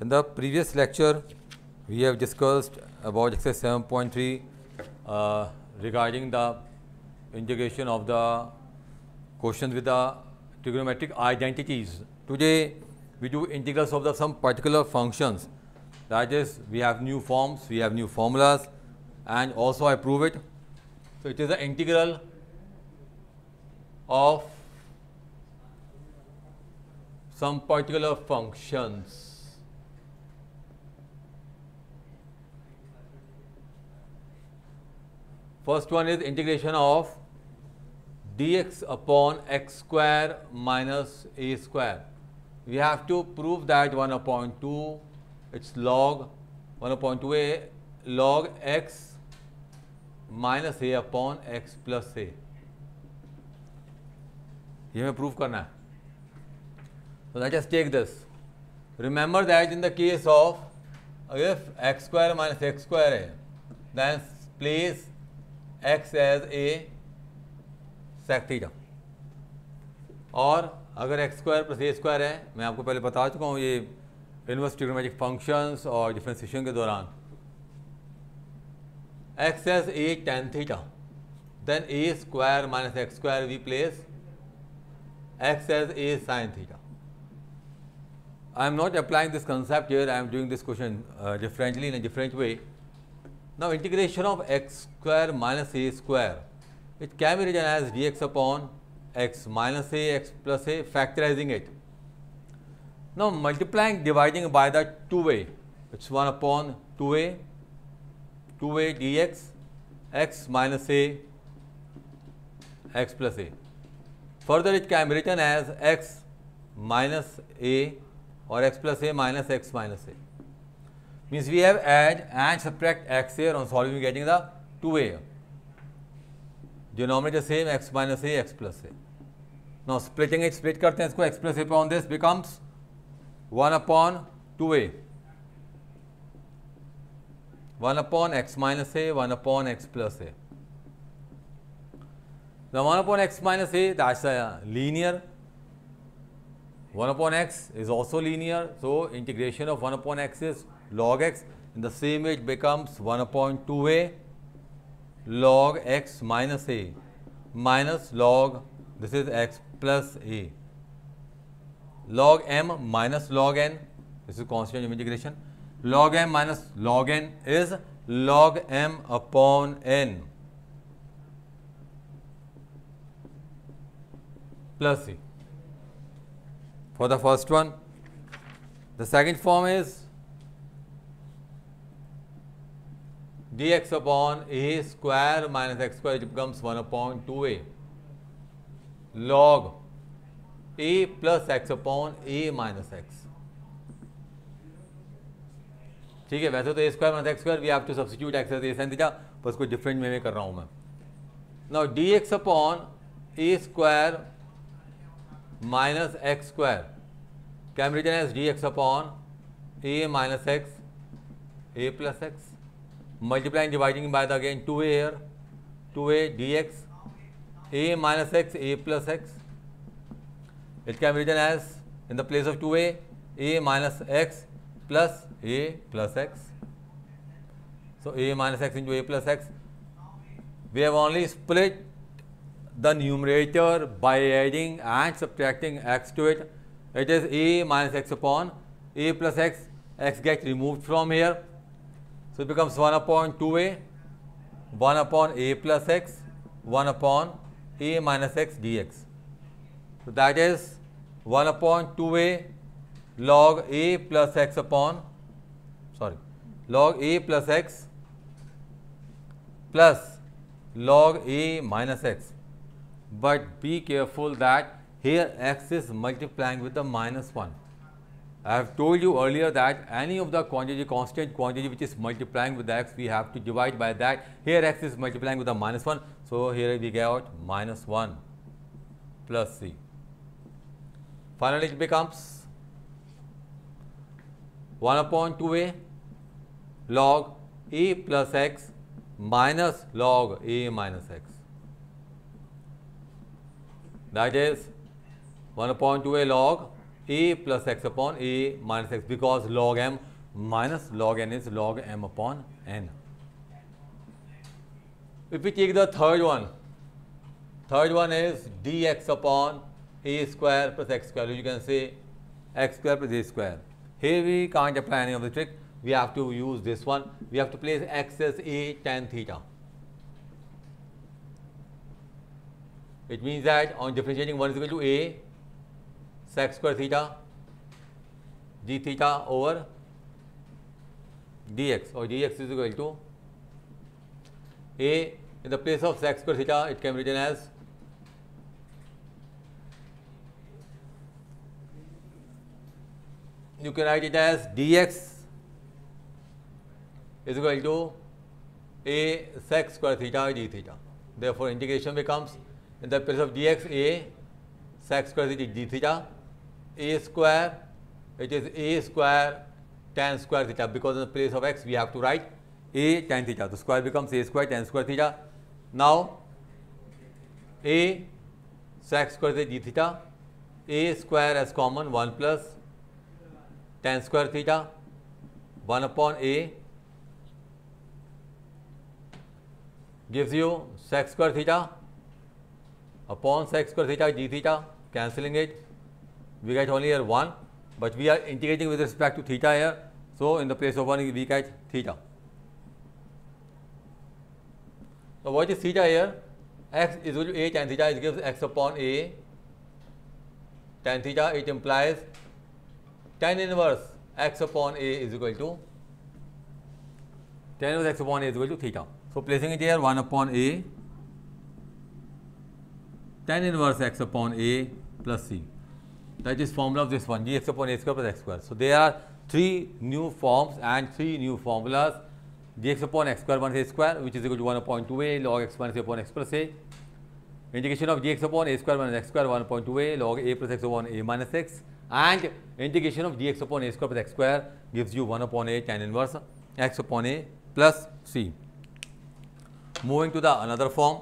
In the previous lecture, we have discussed about exercise 7.3 regarding the integration of the questions with the trigonometric identities. Today, we do integrals of some particular functions. That is, we have new forms, we have new formulas, and also I prove it. So, it is the integral of some particular functions. First one is integration of dx upon x square minus a square. We have to prove that 1 upon 2, it's log 1 upon 2a log x minus a upon x plus a. ये हमें prove करना है. So let us take this. Remember that in the case of if x square minus x square है, then place x as a sec theta. और अगर x square plus a square है, मैं आपको पहले बता चुका हूँ ये इनवर्स ट्रिग्नोमेट्रिक फंक्शंस और डिफरेंशिएशन के दौरान x as a tan theta, then a square minus x square we place x as a sine theta. I am not applying this concept here, I am doing this question differently in a different way. Now, integration of x square minus a square, it can be written as dx upon x minus a x plus a, factorizing it. Now, multiplying dividing by the 2a, it's 1 upon 2a dx x minus a x plus a. Further, it can be written as x minus a or x plus a minus x minus a. Means we have add and subtract x here on solving, getting the 2a. Denominator same, x minus a x plus a. Now splitting it, split करते हैं इसको, x plus a upon this becomes 1 upon 2a, 1 upon x minus a, 1 upon x plus a. Now 1 upon x minus a, that's a linear. 1 upon x is also linear. So integration of 1 upon x is log x. In the same way, it becomes 1 upon 2a log x minus a minus log, this is x plus a, log m minus log n, this is constant of integration, log m minus log n is log m upon n plus c. For the first one. The second form is dx upon a square minus x square, it becomes 1 upon 2a log a plus x upon a minus x. ठीक है, वैसे तो a square minus x square we have to substitute x as a sin theta, पर उसको different में कर रहा हूँ मैं. Now dx upon a square minus x square can be written as dx upon a minus x a plus x, multiplying dividing by the again 2a here, 2a dx a minus x a plus x. It can be written as in the place of 2a a minus x plus a plus x. So a minus x into a plus x. We have only split the numerator by adding and subtracting x to it. It is a minus x upon a plus x, x gets removed from here. So it becomes 1 upon 2a, 1 upon a plus x, 1 upon a minus x dx. So that is 1 upon 2a log a plus x upon, log a plus x plus log a minus x. But be careful that here x is multiplying with the minus 1. I have told you earlier that any of the quantity, constant quantity which is multiplying with x, we have to divide by that. Here x is multiplying with the minus 1. So here we get minus 1 plus c. Finally, it becomes 1 upon 2a log a plus x minus log a minus x. That is 1 upon 2a log a plus x upon a minus x, because log m minus log n is log m upon n. If we take the third one is dx upon a square plus x square. You can say x square plus a square. Here we can't apply any of the trick. We have to use this one. We have to place x as a tan theta. It means that on differentiating, 1 is equal to a sec square theta d theta over dx, or dx is equal to a, in the place of sec square theta, it can be written as you can write it as dx is equal to a sec square theta d theta. Therefore, integration becomes, in the place of dx, a sec square theta d theta, a square, it is a square tan square theta, because in the place of x we have to write a tan theta. The square becomes a square tan square theta. Now, a sec square theta d theta, a square as common, 1 plus tan square theta 1 upon a gives you sec square theta upon sec square theta d theta. Cancelling it, we get only here 1, but we are integrating with respect to theta here. So, in the place of 1 we get theta. So, what is theta here? X is equal to a tan theta. It gives x upon a tan theta. It implies tan inverse x upon a is equal to tan inverse x upon a is equal to theta. So, placing it here, 1 upon a tan inverse x upon a plus c. That is formula of this one, dx upon a square plus x square. So, there are 3 new forms and 3 new formulas. Dx upon x square minus a square, which is equal to 1 upon 2a log x minus a upon x plus a. Integration of dx upon a square minus x square, 1 upon 2a log a plus x upon a minus x. And integration of dx upon a square plus x square gives you 1 upon a tan inverse x upon a plus c. Moving to the another form.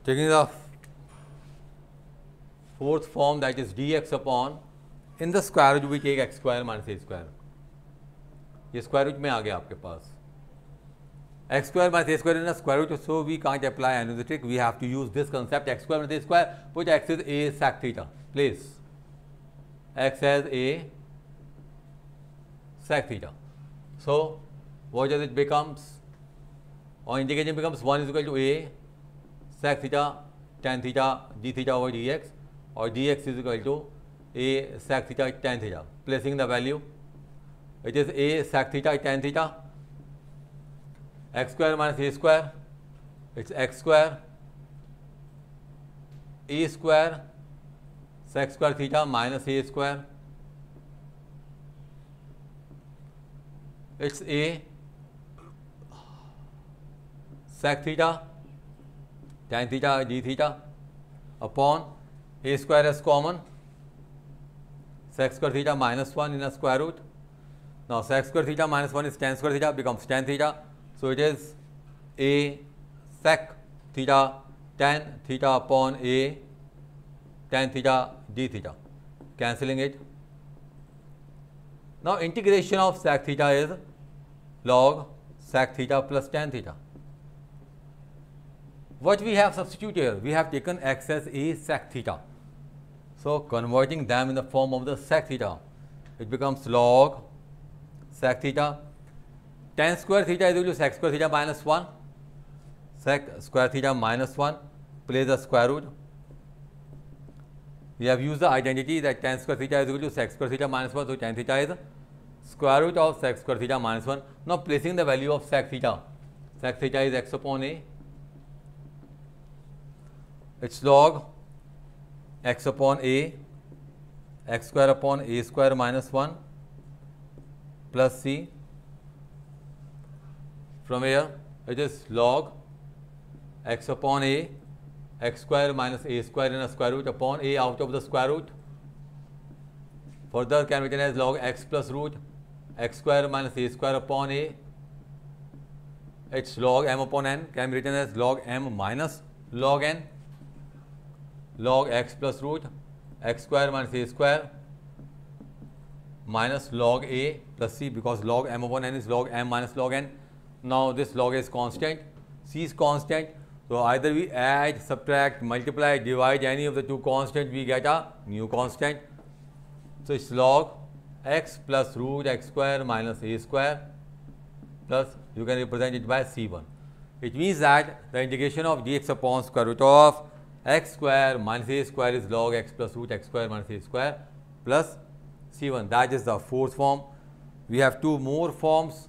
Taking the fourth form, that is dx upon, in the square root we take x square minus a square. ये square root में आ गया आपके पास. X square minus a square in a square root, so we can't apply another trick. We have to use this concept, x square minus a square. Put x as a sec theta. Place x as a sec theta. So, what does it becomes? Or integration becomes 1 is equal to a sec theta tan theta d theta over dx, or dx is equal to a sec theta tan theta. Placing the value, it is a sec theta tan theta, x square minus a square, it's x square, a square sec square theta minus a square, it's a sec theta tan theta d theta upon a square as common, sec square theta minus 1 in a square root. Now, sec square theta minus 1 is tan square theta, becomes tan theta. So, it is a sec theta tan theta upon a tan theta d theta. Cancelling it. Now, integration of sec theta is log sec theta plus tan theta. What we have substituted here? We have taken x as a sec theta. So, converting them in the form of the sec theta, it becomes log sec theta. Tan square theta is equal to sec square theta minus 1. Sec square theta minus 1, place the square root. We have used the identity that tan square theta is equal to sec square theta minus 1. So, tan theta is square root of sec square theta minus 1. Now, placing the value of sec theta is x upon a. It's log x upon a, x square upon a square minus 1 plus c. From here, it is log x upon a, x square minus a square in a square root upon a out of the square root further can be written as log x plus root x square minus a square upon a. Its log m upon n can be written as log m minus log n, log x plus root x square minus a square minus log a plus c, because log m upon n is log m minus log n. Now this log is constant, c is constant, so either we add, subtract, multiply, divide any of the two constants, we get a new constant. So it's log x plus root x square minus a square plus, you can represent it by c1. It means that the integration of dx upon square root of x square minus a square is log x plus root x square minus a square plus c1. That is the fourth form. We have two more forms.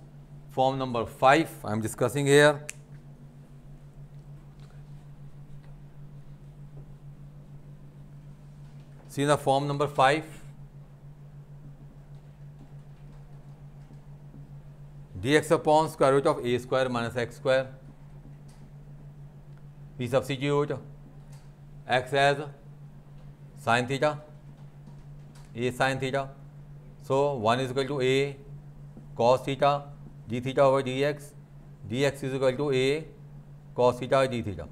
Form number 5 I am discussing here. See the form number 5. Dx upon square root of a square minus x square. We substitute x as sin theta, a sin theta. So 1 is equal to a cos theta d theta over dx. Dx is equal to a cos theta d theta.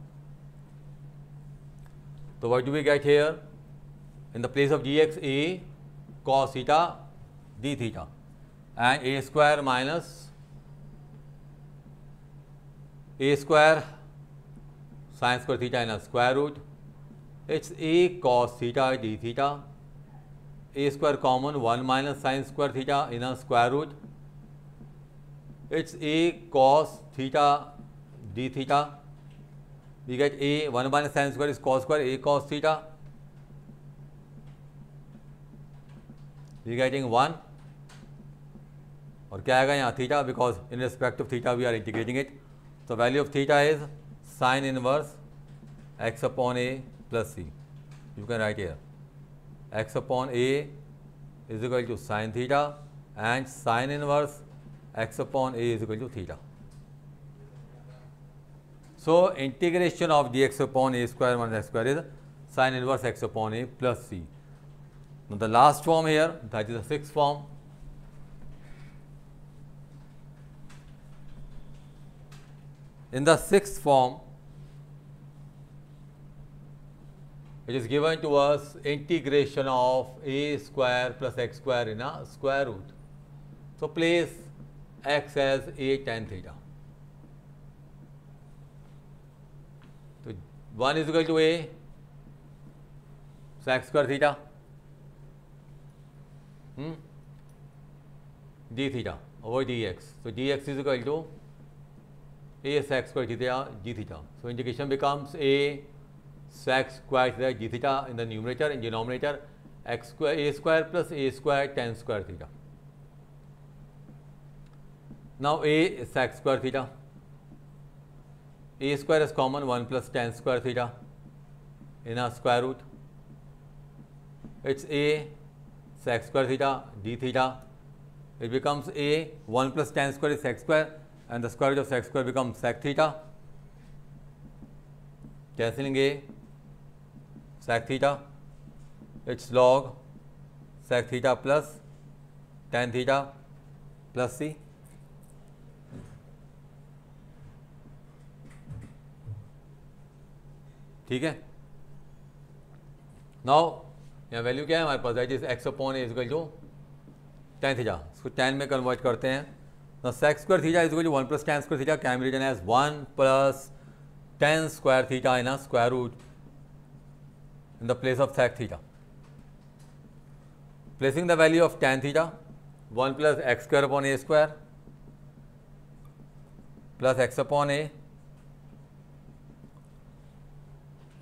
So what do we get here? In the place of dx, a cos theta d theta, and a square minus a square sin square theta in a square root. It's a cos theta d theta. A square common, 1 minus sin square theta in a square root. It's a cos theta d theta. We get a 1 minus sin square is cos square, a cos theta. We are getting 1. और क्या आएगा यहाँ theta, because in respect of theta we are integrating it. So value of theta is sin inverse x upon a plus c. You can write here x upon a is equal to sin theta, and sin inverse x upon a is equal to theta. So integration of dx upon a square minus x square is sin inverse x upon a plus c. Now the last form here, that is the sixth form. In the sixth form, it is given to us integration of a square plus x square in a square root. So place x as a tan theta. So 1 is equal to a, so x square theta d theta over dx. So dx is equal to a sec square theta d theta. So integration becomes a sec square theta d theta in the numerator, in denominator x square a square plus a square tan square theta. Now a is sec square theta. A square is common, 1 plus tan square theta in a square root. It's a sec square theta d theta. It becomes a 1 plus tan square is sec square, and the square root of sec square becomes sec theta. Cancelling a, sec theta. It's log sec theta plus tan theta plus c. ठीक है. Now यहाँ value क्या है हमारे पास, that is x upon a is equal to tan theta. इसको tan में convert करते हैं. Now sec square theta is equal to 1 plus tan square theta can be written as 1 plus tan square theta in a square root in the place of sec theta. Placing the value of tan theta, 1 plus x square upon a square plus x upon a.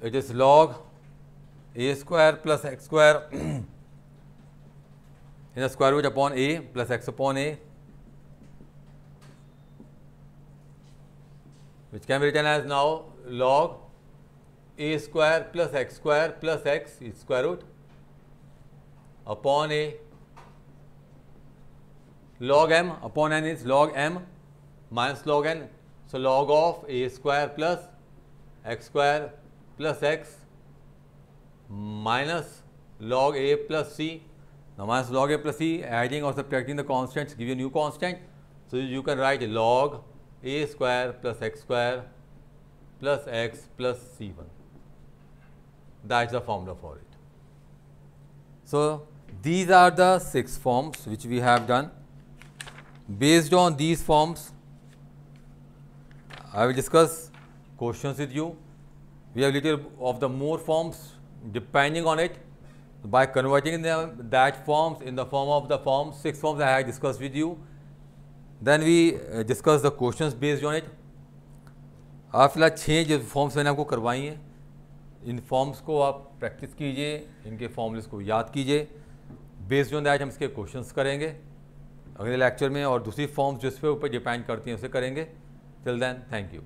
It is log a square plus x square in a square root upon a plus x upon a, which can be written as now log a square plus x is square root upon a. Log m upon n is log m minus log n. So log of a square plus x square plus x minus log a plus c. Now minus log a plus c, adding or subtracting the constants give you a new constant. So you can write log a square plus x square plus x plus c1. That's the formula for it. So these are the 6 forms which we have done. Based on these forms, I will discuss questions with you. We have little of the more forms depending on it. By converting them that forms in the form of the forms, 6 forms I have discussed with you. Then we discuss the questions based on it. आप फिलहाल 6 जो forms मैंने आपको करवाई हैं, इन forms को आप practice कीजिए, इनके फॉर्मूलेस को याद कीजिए. बेस्ड ऑन दैट हम इसके क्वेश्चंस करेंगे अगले लेक्चर में, और दूसरी फॉर्म्स जो इस पर ऊपर डिपेंड करती हैं उसे करेंगे. Till then, thank you.